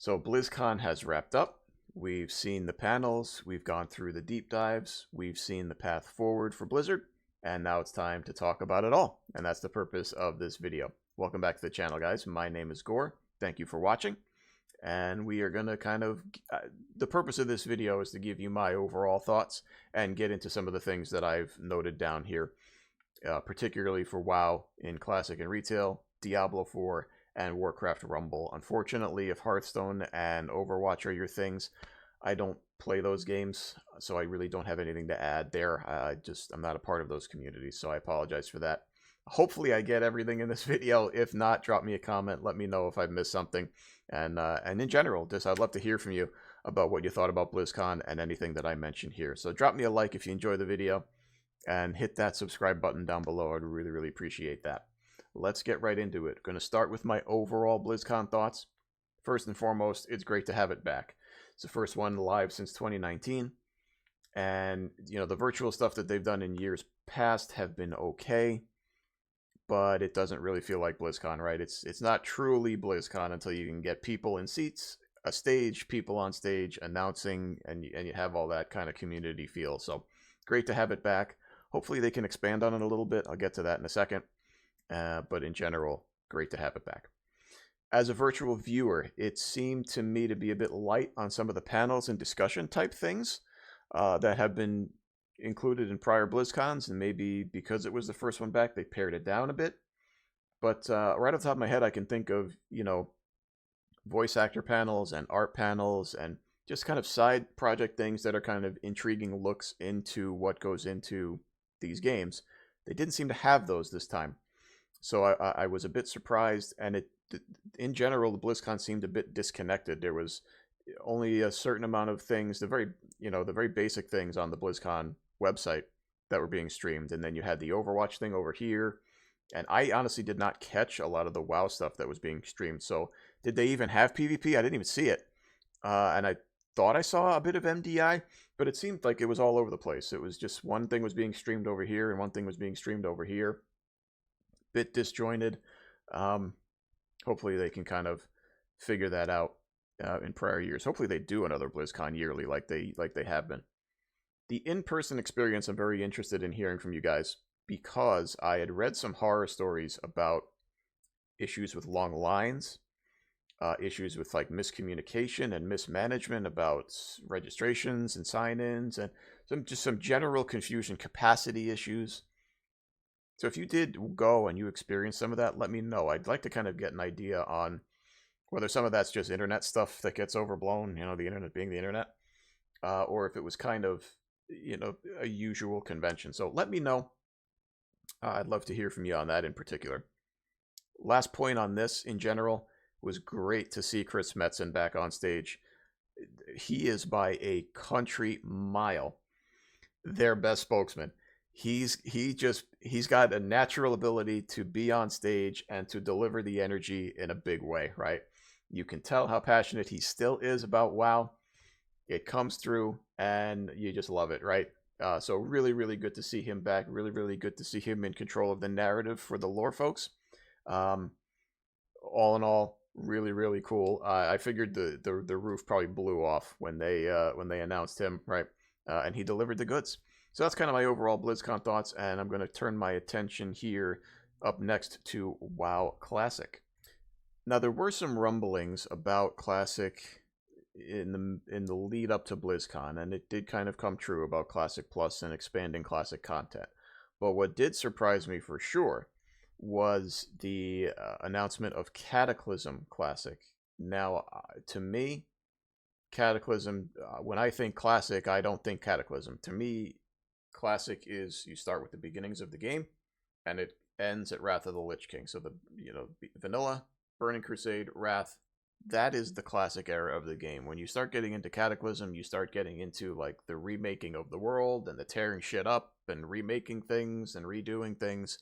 So BlizzCon has wrapped up. We've seen the panels, we've gone through the deep dives, we've seen the path forward for Blizzard, and now it's time to talk about it all. And that's the purpose of this video. Welcome back to the channel, guys. My name is Gore. Thank you for watching. And we are going to the purpose of this video is to give you my overall thoughts and get into some of the things that I've noted down here, particularly for WoW in Classic and Retail, Diablo 4, and Warcraft Rumble. Unfortunately, if Hearthstone and Overwatch are your things, I don't play those games, so I really don't have anything to add there. I'm not a part of those communities, so I apologize for that. Hopefully I get everything in this video. If not, drop me a comment. Let me know if I've missed something. And in general, I'd love to hear from you about what you thought about BlizzCon and anything that I mentioned here. So drop me a like if you enjoyed the video, and hit that subscribe button down below. I'd really, really appreciate that. Let's get right into it. Going to start with my overall BlizzCon thoughts. First and foremost, it's great to have it back. It's the first one live since 2019. And, the virtual stuff that they've done in years past have been okay, but it doesn't really feel like BlizzCon, right? It's not truly BlizzCon until you can get people in seats, a stage, people on stage, announcing, and you have all that kind of community feel. So great to have it back. Hopefully they can expand on it a little bit. I'll get to that in a second. But in general, great to have it back. As a virtual viewer, it seemed to me to be a bit light on some of the panels and discussion type things that have been included in prior BlizzCons, and maybe because it was the first one back, they pared it down a bit. But right off the top of my head, I can think of, voice actor panels and art panels and just kind of side project things that are kind of intriguing looks into what goes into these games. They didn't seem to have those this time. So I was a bit surprised, and in general, the BlizzCon seemed a bit disconnected. There was only a certain amount of things, the very basic things on the BlizzCon website that were being streamed, and then you had the Overwatch thing over here, and I honestly did not catch a lot of the WoW stuff that was being streamed. So did they even have PvP? I didn't even see it, and I thought I saw a bit of MDI, but it seemed like it was all over the place. It was just one thing was being streamed over here, and one thing was being streamed over here. Bit disjointed. Hopefully they can kind of figure that out in prior years. Hopefully they do another BlizzCon yearly like they have been. The in-person experience I'm very interested in hearing from you guys, because I had read some horror stories about issues with long lines, issues with like miscommunication and mismanagement about registrations and sign-ins, and some general confusion, capacity issues. So if you did go and you experienced some of that, let me know. I'd like to kind of get an idea on whether some of that's just internet stuff that gets overblown, the internet being the internet, or if it was kind of, a usual convention. So let me know. I'd love to hear from you on that in particular. Last point on this in general, was great to see Chris Metzen back on stage. He is by a country mile their best spokesman. He's got a natural ability to be on stage and to deliver the energy in a big way, right? You can tell how passionate he still is about WoW. It comes through, and you just love it, right? So really, really good to see him back. Really, really good to see him in control of the narrative for the lore folks. All in all, really, really cool. I figured the roof probably blew off when they announced him, right? And he delivered the goods. So that's kind of my overall BlizzCon thoughts, and I'm going to turn my attention here up next to WoW Classic. Now, there were some rumblings about Classic in the lead up to BlizzCon, and it did kind of come true about Classic Plus and expanding Classic content. But what did surprise me for sure was the announcement of Cataclysm Classic. Now, to me, Cataclysm, when I think Classic, I don't think Cataclysm. To me, Classic is you start with the beginnings of the game, and it ends at Wrath of the Lich King. So the vanilla, Burning Crusade, Wrath, that is the classic era of the game. When you start getting into Cataclysm, you start getting into like the remaking of the world and the tearing shit up and remaking things and redoing things.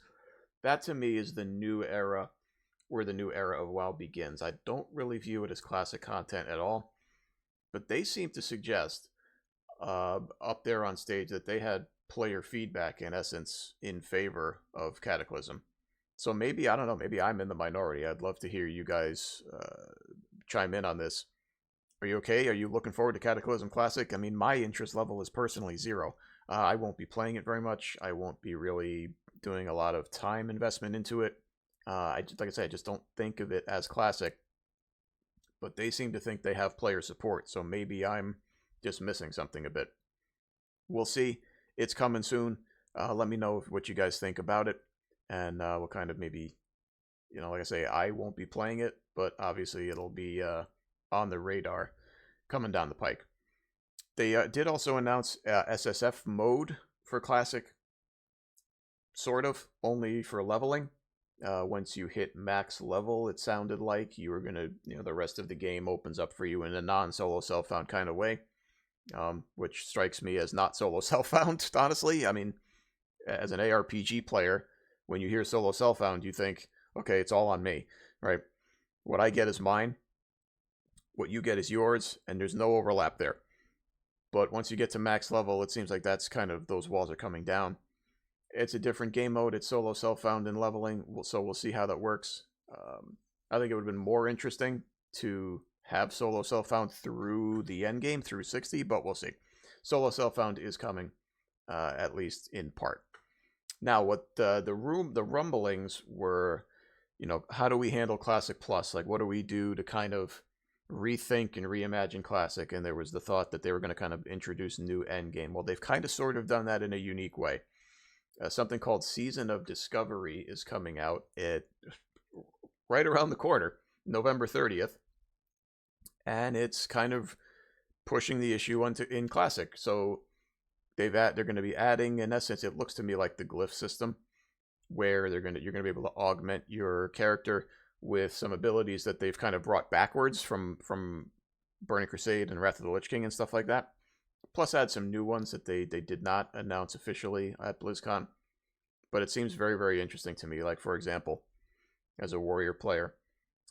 That to me is the new era, where the new era of WoW begins. I don't really view it as classic content at all, but they seem to suggest up there on stage that they had player feedback, in essence, in favor of Cataclysm. So maybe, I don't know, maybe I'm in the minority. I'd love to hear you guys chime in on this. Are you okay? Are you looking forward to Cataclysm Classic? I mean, my interest level is personally 0. I won't be playing it very much. I won't be really doing a lot of time investment into it. Like I said, I just don't think of it as Classic. But they seem to think they have player support, so maybe I'm just missing something a bit. We'll see. It's coming soon. Let me know what you guys think about it, and we'll kind of maybe, like I say, I won't be playing it, but obviously it'll be on the radar coming down the pike. They did also announce SSF mode for Classic, sort of, only for leveling. Once you hit max level, it sounded like you were going to, the rest of the game opens up for you in a non-solo self-found kind of way, which strikes me as not solo self-found, honestly. I mean, as an ARPG player, when you hear solo self-found, you think, okay, it's all on me, right? What I get is mine, what you get is yours, and there's no overlap there. But once you get to max level, it seems like that's kind of, those walls are coming down. It's a different game mode. It's solo self-found and leveling, so we'll see how that works. I think it would have been more interesting to have solo self-found through the end game, through 60, but we'll see. Solo self-found is coming, at least in part. Now, what the rumblings were, how do we handle Classic Plus? Like, what do we do to kind of rethink and reimagine Classic? And there was the thought that they were going to kind of introduce new end game. Well, they've kind of sort of done that in a unique way. Something called Season of Discovery is coming out right around the corner, November 30th. And it's kind of pushing the issue in Classic. So they're going to be adding, in essence, it looks to me like the glyph system, where you're going to be able to augment your character with some abilities that they've kind of brought backwards from Burning Crusade and Wrath of the Lich King and stuff like that. Plus add some new ones that they did not announce officially at BlizzCon. But it seems very, very interesting to me. Like, for example, as a warrior player,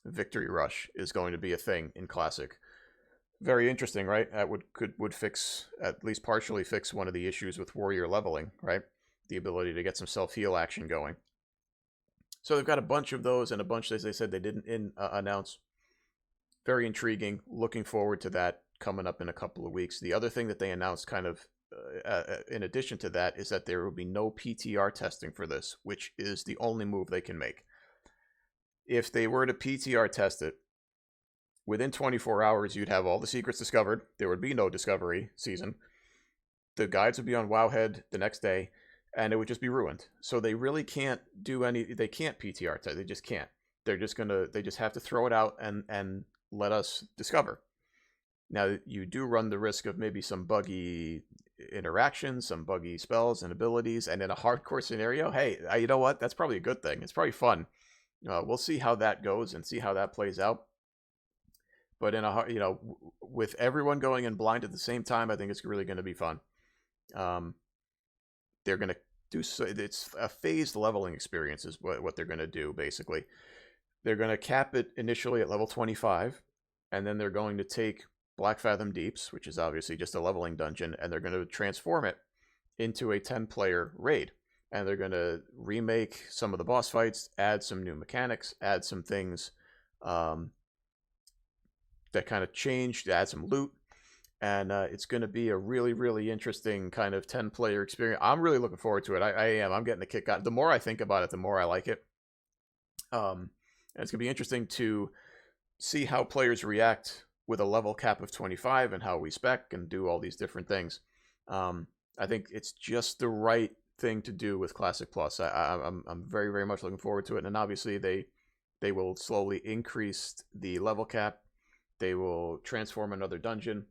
Victory Rush is going to be a thing in Classic. Very interesting, right? That would fix, at least partially fix, one of the issues with warrior leveling, right? The ability to get some self-heal action going. So they've got a bunch of those, and a bunch, as they said, they didn't announce. Very intriguing. Looking forward to that coming up in a couple of weeks. The other thing that they announced kind of in addition to that is that there will be no PTR testing for this, which is the only move they can make. If they were to PTR test it, within 24 hours, you'd have all the secrets discovered. There would be no discovery season. The guides would be on Wowhead the next day, and it would just be ruined. So they really can't do they can't PTR test. They just can't. They just have to throw it out and let us discover. Now, you do run the risk of maybe some buggy interactions, some buggy spells and abilities, and in a hardcore scenario, hey, you know what? That's probably a good thing. It's probably fun. We'll see how that goes and see how that plays out. But with everyone going in blind at the same time, I think it's really going to be fun. They're going to do it's a phased leveling experience is what they're going to do, basically. They're going to cap it initially at level 25, and then they're going to take Black Fathom Deeps, which is obviously just a leveling dungeon, and they're going to transform it into a 10-player raid. And they're going to remake some of the boss fights, add some new mechanics, add some things that kind of changed, add some loot. And it's going to be a really, really interesting kind of 10-player experience. I'm really looking forward to it. I am. I'm getting a kick out. The more I think about it, the more I like it. And it's going to be interesting to see how players react with a level cap of 25 and how we spec and do all these different things. I think it's just the right thing to do with Classic Plus. I'm very, very much looking forward to it. And obviously they will slowly increase the level cap. They will transform another dungeon,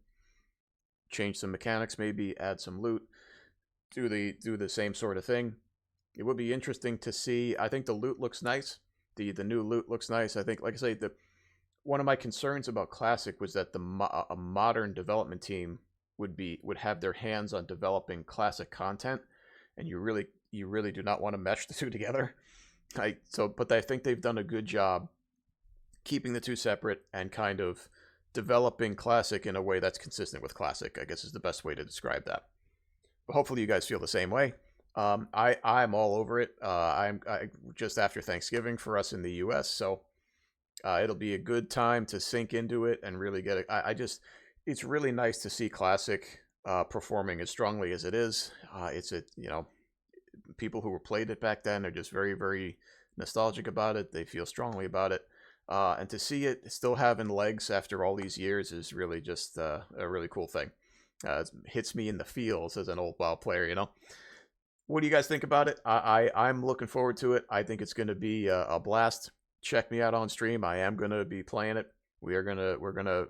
change some mechanics, maybe add some loot, do the same sort of thing. It would be interesting to see. I think the loot looks nice. The new loot looks nice. I think, like I say, one of my concerns about Classic was that a modern development team would have their hands on developing Classic content, and you really do not want to mesh the two together. But I think they've done a good job keeping the two separate and kind of developing Classic in a way that's consistent with Classic, I guess is the best way to describe that. But hopefully you guys feel the same way. I'm all over it. I'm just after Thanksgiving for us in the U.S., so It'll be a good time to sink into it and really get it. It's really nice to see Classic performing as strongly as it is. People who were played it back then are just very, very nostalgic about it. They feel strongly about it. And to see it still having legs after all these years is really just a really cool thing. It hits me in the feels as an old WoW player. What do you guys think about it? I'm looking forward to it. I think it's going to be a blast. Check me out on stream. I am going to be playing it. We're gonna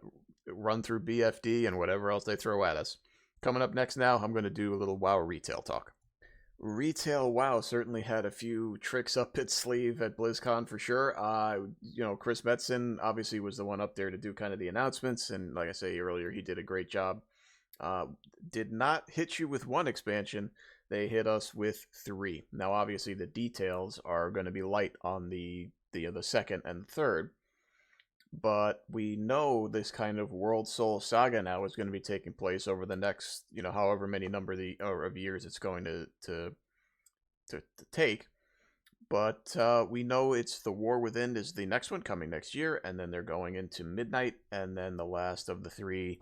run through BFD and whatever else they throw at us. Coming up next now, I'm going to do a little WoW retail talk. Retail WoW certainly had a few tricks up its sleeve at BlizzCon for sure. Chris Metzen obviously was the one up there to do kind of the announcements, and like I say earlier, he did a great job. Did not hit you with one expansion. They hit us with 3. Now, obviously, the details are going to be light on the second and third, but we know this kind of World Soul Saga now is going to be taking place over the next, however many number of years it's going to take. But we know it's the War Within is the next one coming next year, and then they're going into Midnight, and then the last of the 3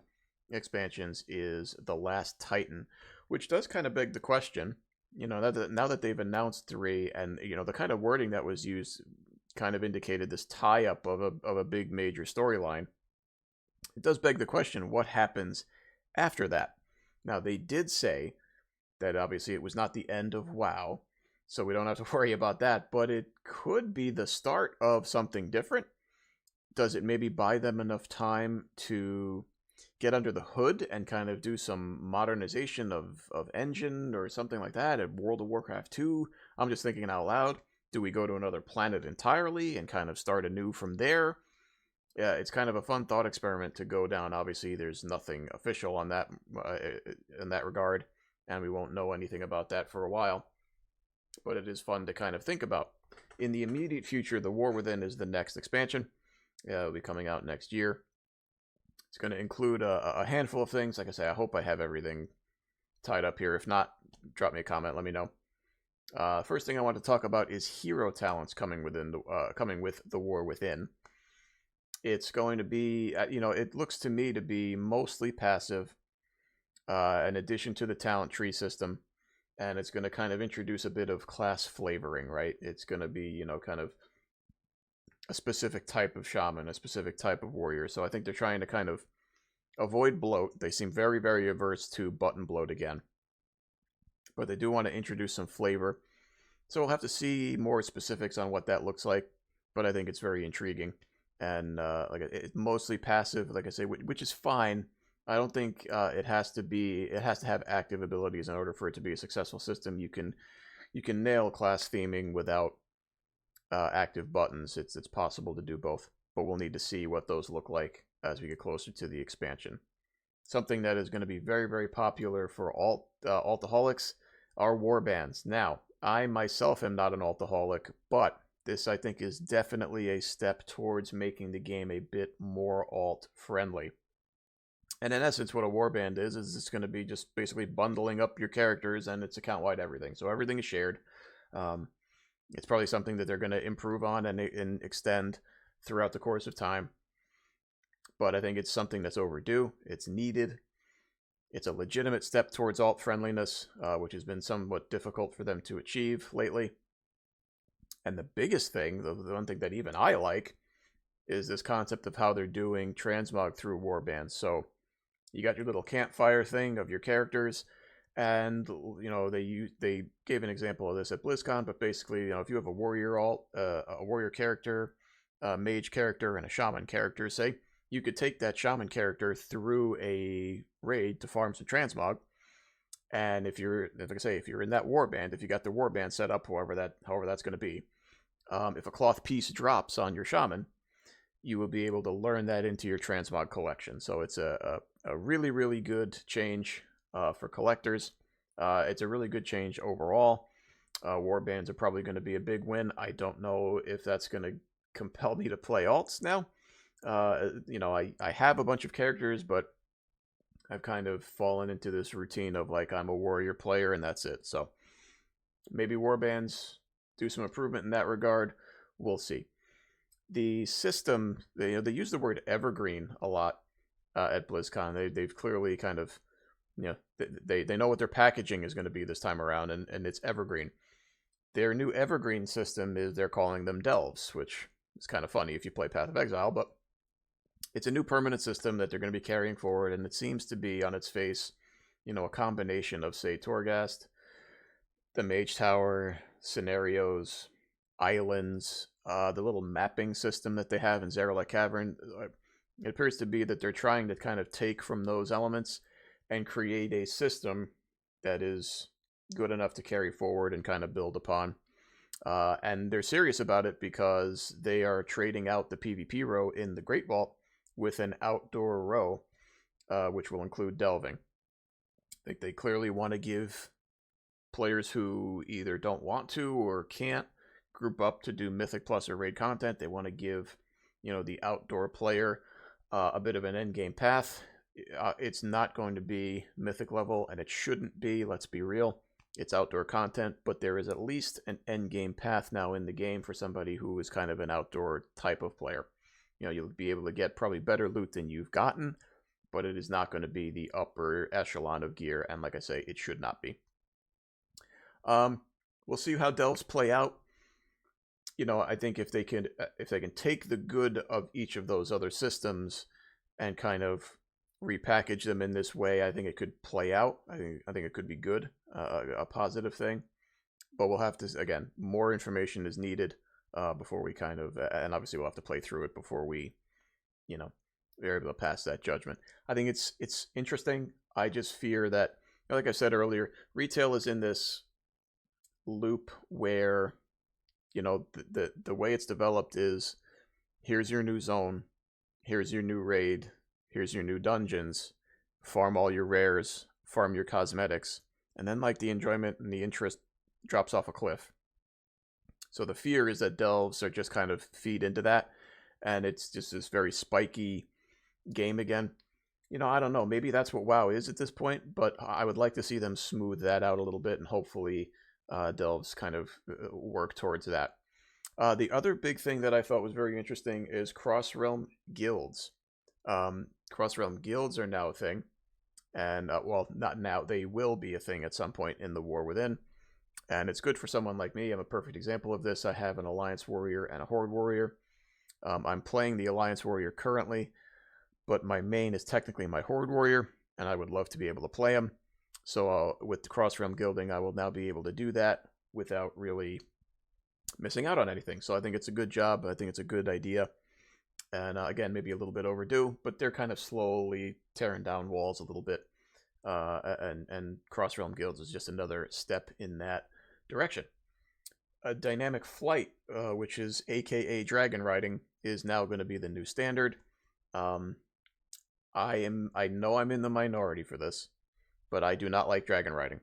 expansions is the Last Titan, which does kind of beg the question, now that they've announced 3, and the kind of wording that was used kind of indicated this tie-up of a big major storyline. It does beg the question, what happens after that? Now, they did say that obviously it was not the end of WoW, so we don't have to worry about that, but it could be the start of something different. Does it maybe buy them enough time to get under the hood and kind of do some modernization of engine or something like that at World of Warcraft 2? I'm just thinking out loud. Do we go to another planet entirely and kind of start anew from there? Yeah, it's kind of a fun thought experiment to go down. Obviously, there's nothing official on that in that regard, and we won't know anything about that for a while. But it is fun to kind of think about. In the immediate future, The War Within is the next expansion. It'll be coming out next year. It's going to include a handful of things. Like I say, I hope I have everything tied up here. If not, drop me a comment. Let me know. First thing I want to talk about is hero talents coming with The War Within. It's going to be, it looks to me to be mostly passive, in addition to the talent tree system, and it's going to kind of introduce a bit of class flavoring, right? It's going to be, kind of a specific type of shaman, a specific type of warrior. So I think they're trying to kind of avoid bloat. They seem very, very averse to button bloat again. But they do want to introduce some flavor. So we'll have to see more specifics on what that looks like. But I think it's very intriguing. And it's mostly passive, like I say, which is fine. I don't think it has to have active abilities in order for it to be a successful system. You can nail class theming without active buttons. It's possible to do both, but we'll need to see what those look like as we get closer to the expansion. Something that is going to be very, very popular for altaholics are warbands. Now, I myself am not an altaholic, but this I think is definitely a step towards making the game a bit more alt-friendly. And in essence, what a warband is it's going to be just basically bundling up your characters, and it's account-wide everything. So everything is shared. It's probably something that they're going to improve on and extend throughout the course of time. But I think it's something that's overdue. It's needed. It's a legitimate step towards alt-friendliness, which has been somewhat difficult for them to achieve lately. And the biggest thing, the one thing that even I like, is this concept of how they're doing transmog through warbands. So you got your little campfire thing of your characters, and they gave an example of this at BlizzCon. But basically, if you have a warrior a warrior character, a mage character, and a shaman character, say, you could take that shaman character through a raid to farm some transmog. And if you're in that warband, if you got the warband set up, however that's going to be, if a cloth piece drops on your shaman, you will be able to learn that into your transmog collection. So it's a really, really good change for collectors. It's a really good change overall. Warbands are probably going to be a big win. I don't know if that's going to compel me to play alts now. I have a bunch of characters, but I've kind of fallen into this routine of I'm a warrior player and that's it. So maybe warbands do some improvement in that regard. We'll see. the system, they use the word evergreen a lot at BlizzCon. They've clearly kind of, they know what their packaging is going to be this time around, and it's evergreen. Their new evergreen system is they're calling them delves, which is kind of funny if you play Path of Exile, but it's a new permanent system that they're going to be carrying forward, and it seems to be on its face, a combination of, say, Torghast, the Mage Tower, scenarios, islands, the little mapping system that they have in Zaralek Cavern. It appears to be that they're trying to kind of take from those elements and create a system that is good enough to carry forward and kind of build upon. And they're serious about it because they are trading out the PvP row in the Great Vault with an outdoor row, which will include delving. I think they clearly want to give players who either don't want to or can't group up to do Mythic Plus or raid content. They want to give, the outdoor player a bit of an endgame path. It's not going to be Mythic level, and it shouldn't be, let's be real. It's outdoor content, but there is at least an endgame path now in the game for somebody who is kind of an outdoor type of player. You'll be able to get probably better loot than you've gotten, but it is not going to be the upper echelon of gear, and like I say, it should not be. We'll see how delves play out. I think if they can take the good of each of those other systems and kind of repackage them in this way, I think it could play out. I think it could be good, a positive thing. But we'll have to, again, more information is needed before we kind of, and obviously we'll have to play through it before we, are able to pass that judgment. I think it's interesting. I just fear that, like I said earlier, retail is in this loop where, the way it's developed is, here's your new zone, here's your new raid, here's your new dungeons, farm all your rares, farm your cosmetics, and then like the enjoyment and the interest drops off a cliff. So the fear is that delves are just kind of feed into that, and it's just this very spiky game again. I don't know, maybe that's what WoW is at this point, but I would like to see them smooth that out a little bit, and hopefully delves kind of work towards that. The other big thing that I thought was very interesting is cross-realm guilds. Cross-realm guilds are now a thing, and well, not now, they will be a thing at some point in the War Within, and it's good for someone like me. I'm a perfect example of this. I have an Alliance Warrior and a Horde Warrior. I'm playing the Alliance Warrior currently, but my main is technically my Horde Warrior, and I would love to be able to play him. So with the cross-realm guilding, I will now be able to do that without really missing out on anything. So I think it's a good job. I think it's a good idea. And again, maybe a little bit overdue, but they're kind of slowly tearing down walls a little bit. And cross-realm guilds is just another step in that direction. A dynamic flight, which is AKA dragon riding, is now going to be the new standard. I know I'm in the minority for this, but I do not like dragon riding.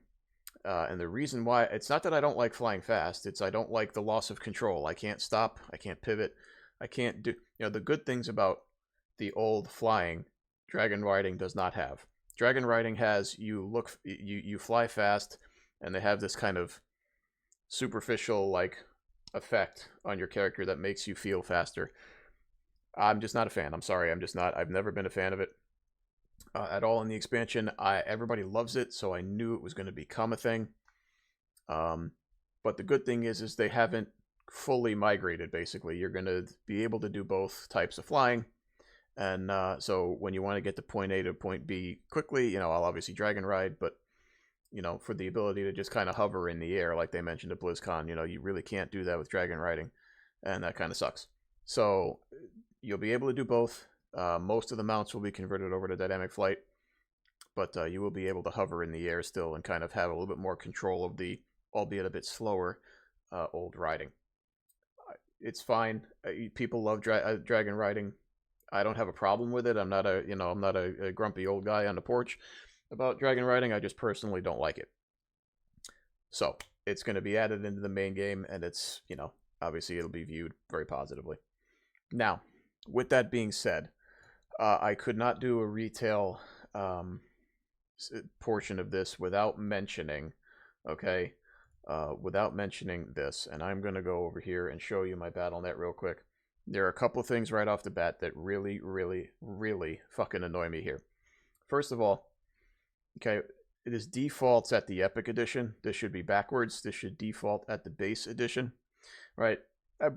And the reason why, it's not that I don't like flying fast, it's I don't like the loss of control. I can't stop, I can't pivot, I can't do, the good things about the old flying, dragon riding does not have. Dragon riding has, you fly fast, and they have this kind of superficial, effect on your character that makes you feel faster. I'm just not a fan. I'm sorry, I've never been a fan of it. At all in the expansion. Everybody loves it, so I knew it was going to become a thing. But the good thing is they haven't fully migrated, basically. You're going to be able to do both types of flying. And so when you want to get to point A to point B quickly, I'll obviously dragon ride, but, for the ability to just kind of hover in the air, like they mentioned at BlizzCon, you really can't do that with dragon riding, and that kind of sucks. So you'll be able to do both. Most of the mounts will be converted over to dynamic flight, but you will be able to hover in the air still and kind of have a little bit more control of the, albeit a bit slower, old riding. It's fine. People love dragon riding. I don't have a problem with it. I'm not a grumpy old guy on the porch about dragon riding. I just personally don't like it. So it's going to be added into the main game, and it's, obviously it'll be viewed very positively. Now, with that being said, I could not do a retail portion of this without mentioning, without mentioning this. And I'm going to go over here and show you my BattleNet real quick. There are a couple of things right off the bat that really, really, really fucking annoy me here. First of all, okay, this defaults at the Epic Edition. This should be backwards. This should default at the base edition, right?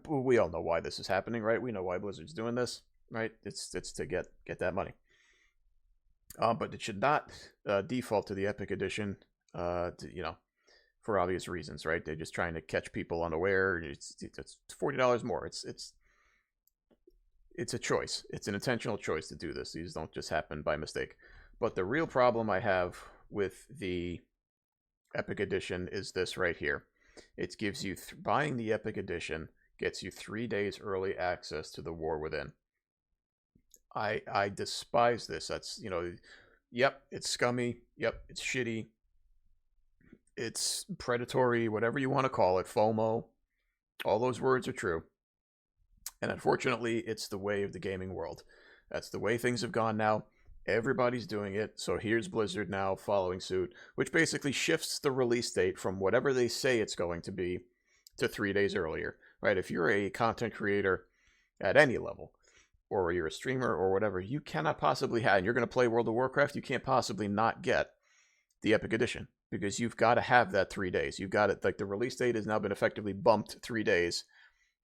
We all know why this is happening, right? We know why Blizzard's doing this, right? It's to get that money. But it should not default to the Epic Edition, for obvious reasons, right? They're just trying to catch people unaware. It's $40 more. It's a choice. It's an intentional choice to do this. These don't just happen by mistake. But the real problem I have with the Epic Edition is this right here. It gives you, buying the Epic Edition gets you 3 days early access to the War Within. I despise this. That's, yep, it's scummy. Yep, it's shitty. It's predatory, whatever you want to call it, FOMO. All those words are true. And unfortunately, it's the way of the gaming world. That's the way things have gone now. Everybody's doing it. So here's Blizzard now following suit, which basically shifts the release date from whatever they say it's going to be to 3 days earlier, right? If you're a content creator at any level, or you're a streamer or whatever, you cannot possibly have, and you're going to play World of Warcraft, you can't possibly not get the Epic Edition, because you've got to have that 3 days. You've got it, like the release date has now been effectively bumped 3 days,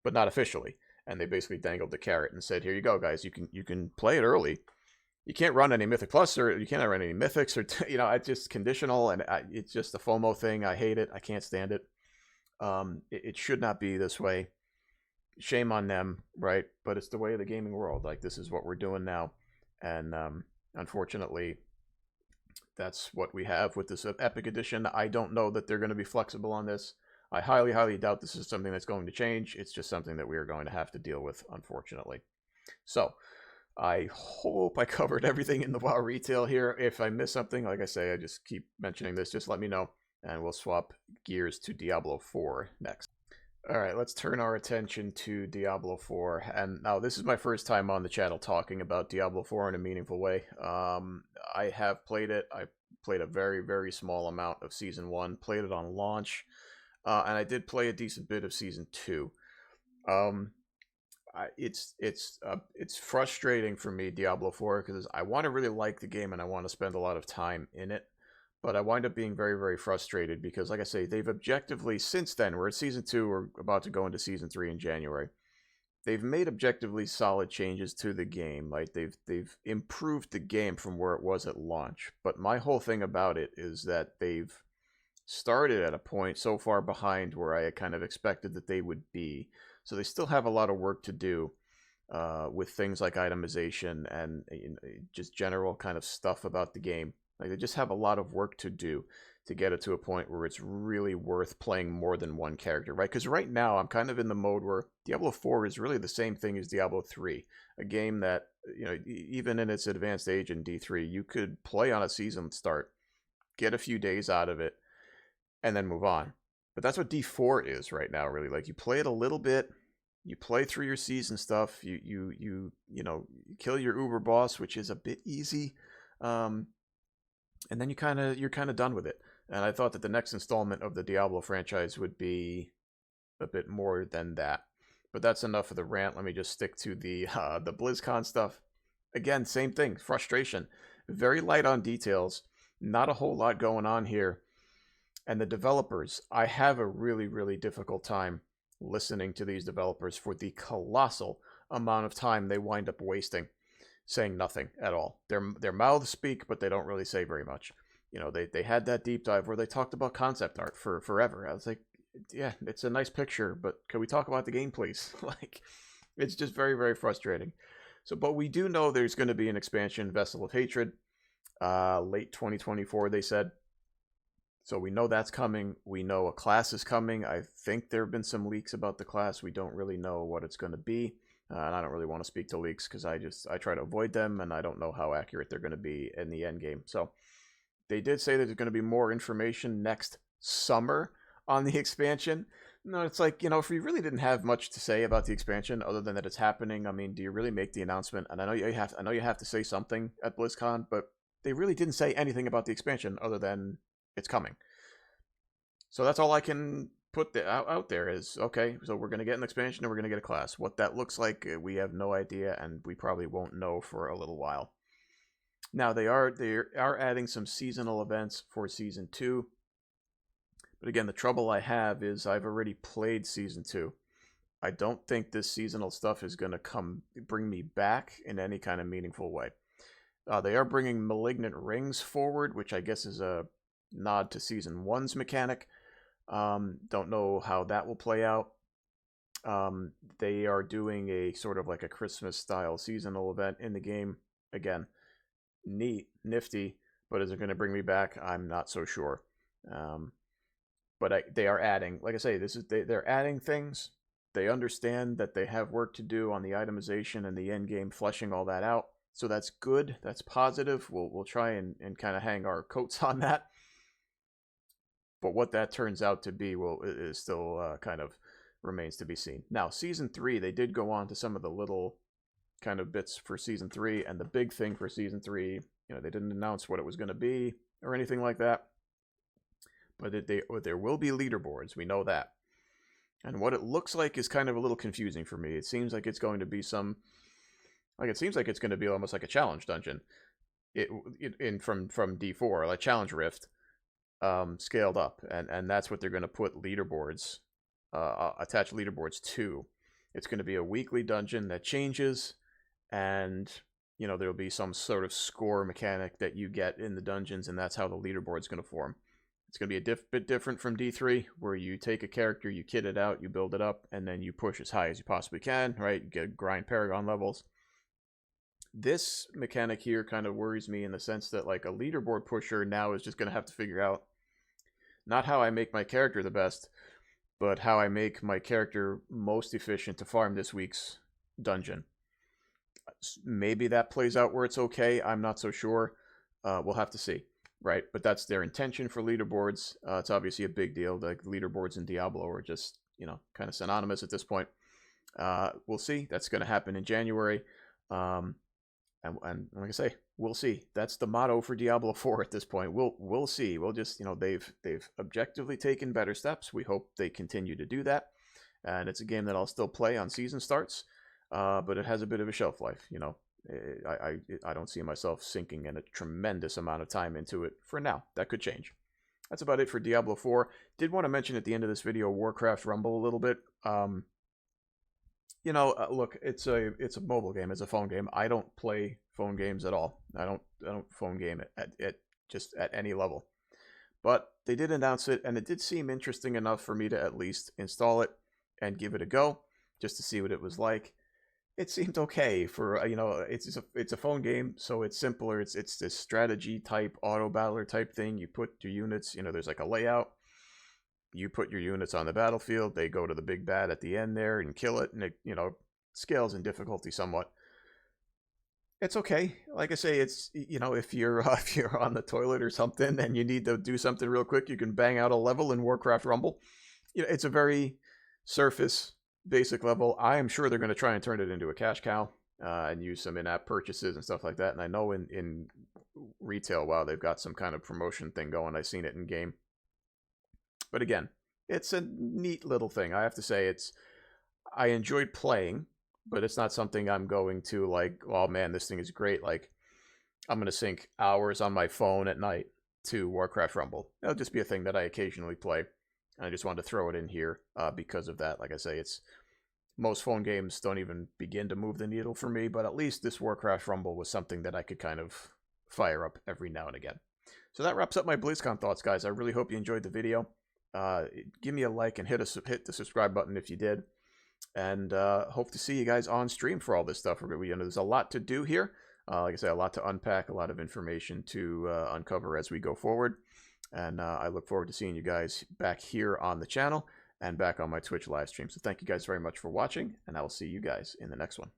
but not officially. And they basically dangled the carrot and said, here you go, guys, you can play it early. You can't run any Mythic Plus, or you can't run any Mythics, or, it's just conditional, and it's just a FOMO thing. I hate it. I can't stand it. It should not be this way. Shame on them, right? But it's the way of the gaming world. Like, this is what we're doing now. And unfortunately, that's what we have with this Epic Edition. I don't know that they're going to be flexible on this. I highly, highly doubt this is something that's going to change. It's just something that we are going to have to deal with, unfortunately. So, I hope I covered everything in the WoW retail here. If I miss something, like I say, I just keep mentioning this. Just let me know, and we'll swap gears to Diablo 4 next. All right, let's turn our attention to Diablo 4. And now this is my first time on the channel talking about Diablo 4 in a meaningful way. I have played it. I played a very, very small amount of Season 1. Played it on launch. And I did play a decent bit of Season 2. It's frustrating for me, Diablo 4, because I want to really like the game and I want to spend a lot of time in it. But I wind up being very, very frustrated because, like I say, they've objectively, since then, we're at Season 2, we're about to go into Season 3 in January. They've made objectively solid changes to the game. Like, they've improved the game from where it was at launch. But my whole thing about it is that they've started at a point so far behind where I kind of expected that they would be. So they still have a lot of work to do with things like itemization and just general kind of stuff about the game. Like, they just have a lot of work to do to get it to a point where it's really worth playing more than one character, right? Because right now I'm kind of in the mode where Diablo 4 is really the same thing as Diablo 3, a game that, even in its advanced age in D3, you could play on a season start, get a few days out of it, and then move on. But that's what D4 is right now, really. Like, you play it a little bit, you play through your season stuff, you kill your Uber boss, which is a bit easy, and then you're kind of done with it. And I thought that the next installment of the Diablo franchise would be a bit more than that. But that's enough of the rant. Let me just stick to the BlizzCon stuff. Again, same thing, frustration. Very light on details, not a whole lot going on here. And the developers, I have a really, really difficult time listening to these developers for the colossal amount of time they wind up wasting saying nothing at all. Their mouths speak, but they don't really say very much. They had that deep dive where they talked about concept art for forever. I was like, yeah, it's a nice picture, but can we talk about the game, please? Like, it's just very, very frustrating. So, but we do know there's going to be an expansion, Vessel of Hatred, late 2024, they said. So we know that's coming. We know a class is coming. I think there have been some leaks about the class. We don't really know what it's going to be. And I don't really want to speak to leaks because I try to avoid them, and I don't know how accurate they're going to be in the end game. So they did say that there's going to be more information next summer on the expansion. No, it's like, if you really didn't have much to say about the expansion other than that it's happening, I mean, do you really make the announcement? And I know you have to say something at BlizzCon, but they really didn't say anything about the expansion other than it's coming. So that's all I can put out there is, okay, so we're going to get an expansion and we're going to get a class. What that looks like, we have no idea, and we probably won't know for a little while. Now, they are adding some seasonal events for Season 2. But again, the trouble I have is I've already played Season 2. I don't think this seasonal stuff is going to bring me back in any kind of meaningful way. They are bringing Malignant Rings forward, which I guess is a nod to Season 1's mechanic. Don't know how that will play out. They are doing a sort of like a Christmas-style seasonal event in the game. Again, neat, nifty, but is it going to bring me back? I'm not so sure. But they are adding, like I say, they're adding things. They understand that they have work to do on the itemization and the end game, fleshing all that out. So that's good. That's positive. We'll try and kind of hang our coats on that. But what that turns out to be is still kind of remains to be seen. Now, Season 3, they did go on to some of the little kind of bits for Season 3. And the big thing for Season 3, they didn't announce what it was going to be or anything like that. But there will be leaderboards. We know that. And what it looks like is kind of a little confusing for me. It seems like it's going to be it's going to be almost like a challenge dungeon. From D4, like Challenge Rift, scaled up, and that's what they're going to put leaderboards, attach leaderboards to. It's going to be a weekly dungeon that changes, and there'll be some sort of score mechanic that you get in the dungeons, and that's how the leaderboard's going to form. It's going to be a bit different from D3, where you take a character, you kit it out, you build it up, and then you push as high as you possibly can, right? You get grind Paragon levels. This mechanic here kind of worries me in the sense that, like, a leaderboard pusher now is just going to have to figure out not how I make my character the best, but how I make my character most efficient to farm this week's dungeon. Maybe that plays out where it's okay. I'm not so sure. We'll have to see. Right, but that's their intention for leaderboards. It's obviously a big deal. Like, leaderboards in Diablo are just, kind of synonymous at this point. We'll see. That's going to happen in January. And like I say, we'll see. That's the motto for Diablo 4 at this point. We'll see. We'll just, they've objectively taken better steps. We hope they continue to do that. And it's a game that I'll still play on season starts, but it has a bit of a shelf life, I don't see myself sinking in a tremendous amount of time into it for now. That could change. That's about it for Diablo 4. Did want to mention at the end of this video Warcraft Rumble a little bit. Look, it's a mobile game, it's a phone game. I don't play phone games at all. I don't phone game at any level. But they did announce it, and it did seem interesting enough for me to at least install it and give it a go, just to see what it was like. It seemed okay for, it's a phone game, so it's simpler. It's this strategy type, auto battler type thing. You put your units, there's like a layout. You put your units on the battlefield. They go to the big bad at the end there and kill it, and it, scales in difficulty somewhat. It's okay. Like I say, it's, if you're on the toilet or something and you need to do something real quick, you can bang out a level in Warcraft Rumble. It's a very surface basic level. I am sure they're going to try and turn it into a cash cow and use some in-app purchases and stuff like that. And I know in retail, wow, they've got some kind of promotion thing going. I've seen it in game. But again, it's a neat little thing. I have to say, I enjoyed playing, but it's not something I'm going to like, oh man, this thing is great. Like, I'm going to sink hours on my phone at night to Warcraft Rumble. It'll just be a thing that I occasionally play. I just wanted to throw it in here because of that. Like I say, most phone games don't even begin to move the needle for me, but at least this Warcraft Rumble was something that I could kind of fire up every now and again. So that wraps up my BlizzCon thoughts, guys. I really hope you enjoyed the video. Give me a like and hit the subscribe button if you did. And hope to see you guys on stream for all this stuff. There's a lot to do here. Like I say, a lot to unpack, a lot of information to uncover as we go forward. And I look forward to seeing you guys back here on the channel and back on my Twitch live stream. So thank you guys very much for watching, and I will see you guys in the next one.